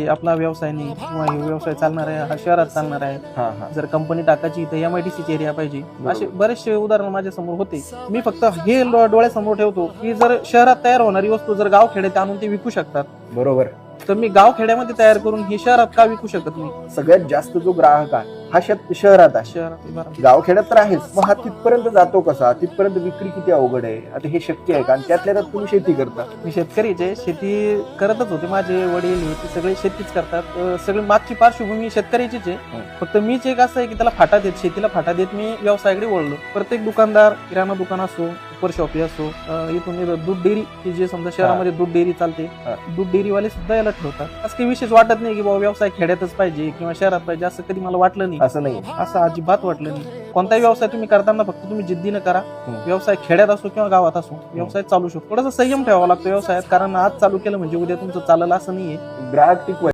आपला व्यवसाय नाही किंवा हे व्यवसाय चालणार आहे, हा शहरात चालणार आहे. जर कंपनी टाकायची तर MIDC एरिया पाहिजे. असे बरेचसे उदाहरण माझ्या समोर होते. मी फक्त हे डोळ्यासमोर ठेवतो की जर शहरात तयार होणारी वस्तू जर गावखेड्यात आणून ते विकू शकतात, बरोबर. तर मी गावखेड्यामध्ये तयार करून हे शहरात का विकू शकत नाही? सगळ्यात जास्त जो ग्राहक आहे हा शहरात आहे. शहरात गावखेड्यात तर आहेच, मग हा तिथपर्यंत जातो कसा? तिथपर्यंत विक्री किती अवघड आहे. आता हे शक्य आहे का? आणि त्यातल्या त्यात तुम्ही शेती करता. मी शेतकरीचे, शेती करतच होते. माझे वडील हे ते सगळे शेतीच करतात. सगळी मागची पार्श्वभूमी शेतकरीचीच आहे. फक्त मीच एक असं आहे की त्याला फाटा देत, शेतीला फाटा देत मी व्यवसायाकडे वळलो. प्रत्येक दुकानदार, किराणा दुकान असो, सुपर शॉपी असो, इथून दूध डेअरी की जे समजा शहरामध्ये दूध डेअरी चालते, दूध डेअरीवाले सुद्धा याला ठेवतात. असं काही विशेष वाटत नाही की बाबा व्यवसाय खेड्यातच पाहिजे किंवा शहरात पाहिजे, असं कधी मला वाटलं नाही. असं नाही, असं अजिबात वाटलं नाही. कोणताही व्यवसाय तुम्ही करताना फक्त तुम्ही जिद्दीनं करा. व्यवसाय खेड्यात असो किंवा गावात असो, व्यवसाय चालू शकतो. थोडासा संयम ठेवावा लागतो व्यवसायात, कारण आज चालू केलं म्हणजे उद्या तुमचं चाललं असं नाहीये. ग्राहक टिकवायचे.